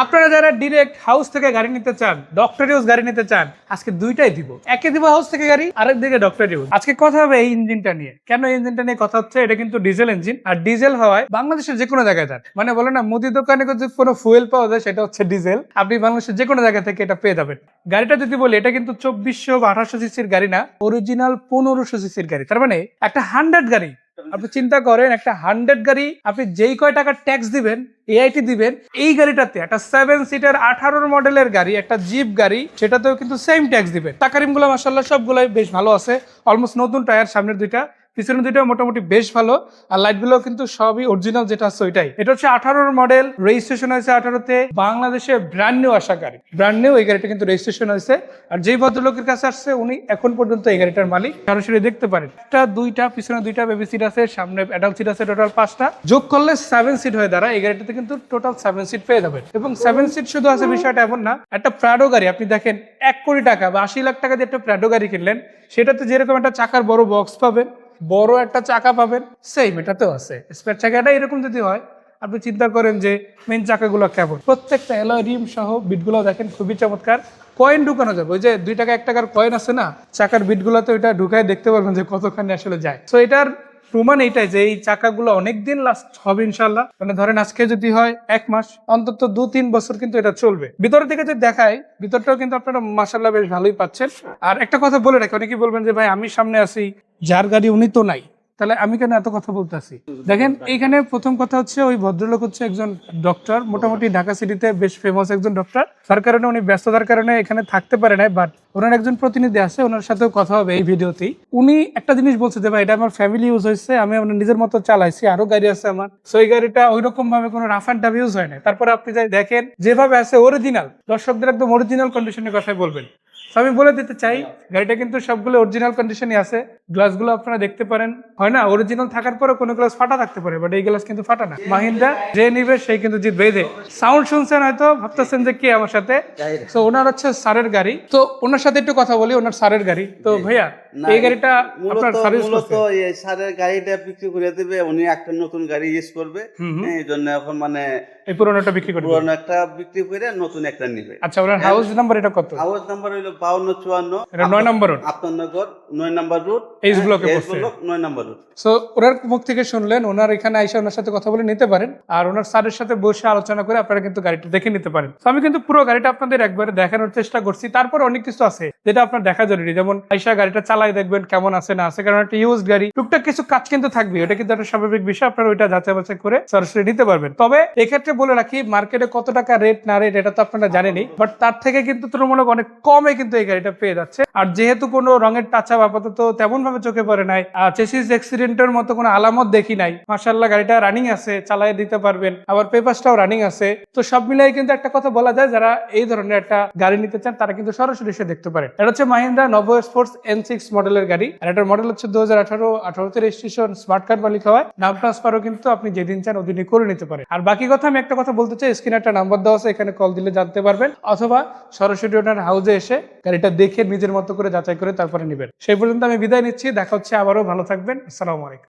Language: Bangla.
আপনারা যারা ডিরেক্ট হাউস থেকে গাড়ি নিতে চান, ডক্টর ইউজ গাড়ি নিতে চান, আজকে দুইটাই দিব। একে দিব হাউস থেকে গাড়ি, আরেক দিকে ডক্টর ইউজ। আজকে কথা হবে এই ইঞ্জিনটা নিয়ে। কেন এই ইঞ্জিনটা নিয়ে কথা হচ্ছে? এটা কিন্তু ডিজেল ইঞ্জিন, আর ডিজেল হওয়ায় বাংলাদেশের যে কোনো জায়গায় যান, মানে বলে না মুদি দোকানে যদি কোনো ফুয়েল পাওয়া যায় সেটা হচ্ছে ডিজেল, আপনি বাংলাদেশের যে কোনো জায়গা থেকে এটা পেয়ে যাবেন। গাড়িটা যদি বলি, এটা কিন্তু 2400 বা 1800 সিসির গাড়ি না, অরিজিনাল 1500 সিসির গাড়ি। তার মানে একটা 100 গাড়ি, আপনি চিন্তা করেন একটা 100 গাড়ি আপনি যেই কয় টাকা ট্যাক্স দিবেন, এআইটি দিবেন, এই গাড়িটাতে একটা 7 সিটার 18 মডেলের গাড়ি, একটা জিপ গাড়ি, সেটাতেও কিন্তু সেম ট্যাক্স দিবেন। টাকারিমগুলো মাশাআল্লাহ সবগুলাই বেশ ভালো আছে, অলমোস্ট নতুন টায়ার, সামনের দুইটা, পিছনের দুইটা মোটামুটি বেশ ভালো, আর লাইটগুলো কিন্তু সবই অরিজিনাল যেটা আছে ওইটাই। এটা হচ্ছে 18 মডেল, রেজিস্ট্রেশন হয়েছে 18-তে, বাংলাদেশে ব্র্যান্ড নিউ আসা গাড়ি, ব্র্যান্ড নিউ এই গাড়িটা কিন্তু রেজিস্ট্রেশন হয়েছে। আর যেই ভদ্রলোকের কাছে আসছে উনি এখন পর্যন্ত এই গাড়িটার মালিক, সরাসরি দেখতে পারেন। একটা দুইটা পিছনে দুইটা বেবি সিট আছে, সামনে অ্যাডাল্ট সিট আছে, টোটাল 5টা, যোগ করলে 7 সিট হয়ে দাঁড়ায়। এই গাড়িটাতে কিন্তু টোটাল 7 সিট পেয়ে যাবেন। এবং 7 সিট শুধু আছে বিষয়টা এমন না, একটা প্রাডো গাড়ি আপনি দেখেন 1 কোটি টাকা বা 80 লাখ টাকা দিয়ে একটা প্রাডো গাড়ি কিনলেন, সেটাতে যেরকম একটা চাকার বড় বক্স পাবেন, বড় একটা চাকা পাবেন, সেম এটাতেও আছে। স্পেয়ার চাকাটা এরকম যদি হয়, আপনি চিন্তা করেন যে মেন চাকাগুলো কেমন, প্রত্যেকটা অ্যালয় রিম সহ বিটগুলো দেখেন খুবই চমৎকার। কয়েন ঢুকানো যাবে, ওই যে 2 টাকা 1 টাকার কয়েন আছে না, চাকার বিটগুলোতে ওইটা ঢুকায় দেখতে পারবেন যে কতখানি আসলে যায়। তো এটার প্রমাণ এইটাই যে এই চাকাগুলো অনেকদিন লাস্ট হবে ইনশাল্লাহ। মানে ধরেন আজকে যদি হয় 1 মাস, অন্তত 2-3 বছর কিন্তু এটা চলবে। ভিতর থেকে যদি দেখায়, ভিতরটাও কিন্তু আপনারা মাশাআল্লাহ বেশ ভালোই পাচ্ছেন। আর একটা কথা বলে রাখি, অনেকেই বলবেন যে ভাই আমি সামনে আছি, যার গাড়ি উনি তো নাই, তাহলে আমি কেন এত কথা বলতেছি? দেখেন এইখানে প্রথম কথা হচ্ছে, ওই ভদ্রলোক হচ্ছে একজন ডক্টর, মোটামুটি ঢাকা সিটিতে বেশ ফেমাস একজন ডক্টর। তার কারণে উনি ব্যস্ততার কারণে এখানে থাকতে পারে না, বাট ওনার একজন প্রতিনিধি আছে, ওনার সাথেও কথা হবে এই ভিডিওতেই। উনি একটা জিনিস বলছে যে ভাই এটা আমার ফ্যামিলি ইউজ হয়েছে, আমি আমার নিজের মতো চালাইছি, আরো গাড়ি আছে আমার, সো এই গাড়িটা ওই রকম ভাবে কোনো রাফ অ্যান্ড টাফ ইউজ হয় না। তারপরে আপনি যাই দেখেন যেভাবে আছে অরিজিনাল, দর্শকদের একদম অরিজিনাল কন্ডিশনের কথাই বলবেন। আমি বলে দিতে চাই গাড়িটা কিন্তু সবগুলো অরিজিনাল কন্ডিশনই আছে। গ্লাসগুলো আপনারা দেখতে পারেন, হয় না অরিজিনাল থাকার পরে কোনো গ্লাস ফাটা থাকতে পারে, বাট এই গ্লাস কিন্তু ফাটা না। মাহিন্দ্রা যে নিবে সেই কিন্তু জিতবে। এই যে সাউন্ড শুনছেন, হয়তো ভাবতেছেন যে কি আমার সাথে, তো ওনার হচ্ছে স্যারের গাড়ি, তো ওনার সাথে একটু কথা বলি। ওনার স্যারের গাড়ি, তো ভাইয়া এই গাড়িটা আপনার সার্ভিস মূলত এই সারের গাড়িটা বিক্রি করে দেবে, উনি একটা নতুন গাড়ি ইউজ করবে, এই জন্য এখন মানে এই পুরোনোটা বিক্রি করে পুরনো একটা বিক্রি করে নতুন একটা নিবে। আচ্ছা, ওনার হাউস নাম্বার এটা কত? হাউস নাম্বার হইলো 5254, এটা 9 নম্বর রোড, আপনারনগর 9 নম্বর রোড, এইচ ব্লকে পড়ছে। 9 নম্বর রোড। সো ওনার মুখ থেকে শুনলেন, ওনার এখানে আইসা ওনার সাথে কথা বলে নিতে পারেন, আর ওনার স্যারের সাথে বসে আলোচনা করে আপনারা কিন্তু গাড়িটা দেখে নিতে পারেন। তো আমি কিন্তু পুরো গাড়িটা আপনাদের একবারে দেখানোর চেষ্টা করছি। তারপর অনেক কিছু আছে যেটা আপনার দেখা জরুরি, যেমন আইসা গাড়িটা চালাই দেখবেন কেমন আছে না আছে, কারণ একটা ইউজ গাড়ি, টুকটাক কিছু কাজ কিন্তু থাকবে, এটা কিন্তু একটা স্বাভাবিক বিষয়। আপনারা ওইটা যাচাই বাছাই করে সরাসরি নিতে পারবেন। তবে এক্ষেত্রে বলে রাখি, মার্কেটে কত টাকা রেট না রেট এটা তো আপনারা জানেনই, বাট তার থেকে কিন্তু তুলনামূলক অনেক কমে কিন্তু এই গাড়িটা পেয়ে যাচ্ছে। আর যেহেতু কোনো রঙের টাচআপ আপাতত তেমন ভাবে চোখে পড়ে নাই, চেসিস অ্যাক্সিডেন্টের মতো কোনো আলামত দেখি নাই, মাশাআল্লাহ গাড়িটা রানিং আছে, চালিয়ে দিতে পারবেন, আবার পেপারসটাও রানিং আছে। তো সব মিলাই কিন্তু একটা কথা বলা যায়, যারা এই ধরনের একটা গাড়ি নিতে চান তারা কিন্তু সরাসরি এসে দেখতে পারেন। এটা হচ্ছে মাহিন্দ্রা নভো স্পোর্টস N6 মডেলের গাড়ি, আর এটার মডেল হচ্ছে 2018-তে রেজিস্ট্রেশন, স্মার্ট কার্ড মালিক হওয়ায় নাম ট্রান্সফারও কিন্তু আপনি যেদিন চান ওদিনই করে নিতে পারেন। আর বাকি কথা আমি একটা কথা বলতে চাই, স্ক্রিনে একটা নাম্বার দেওয়া আছে, এখানে কল দিলে জানতে পারবেন, অথবা সরাসরি ওনার হাউসে এসে গাড়িটা দেখে নিজের মতো করে যাচাই করে তারপরে নেবেন। সেই পর্যন্ত আমি বিদায় নিচ্ছি, দেখা হচ্ছে আবারও। ভালো থাকবেন, আসসালামু আলাইকুম।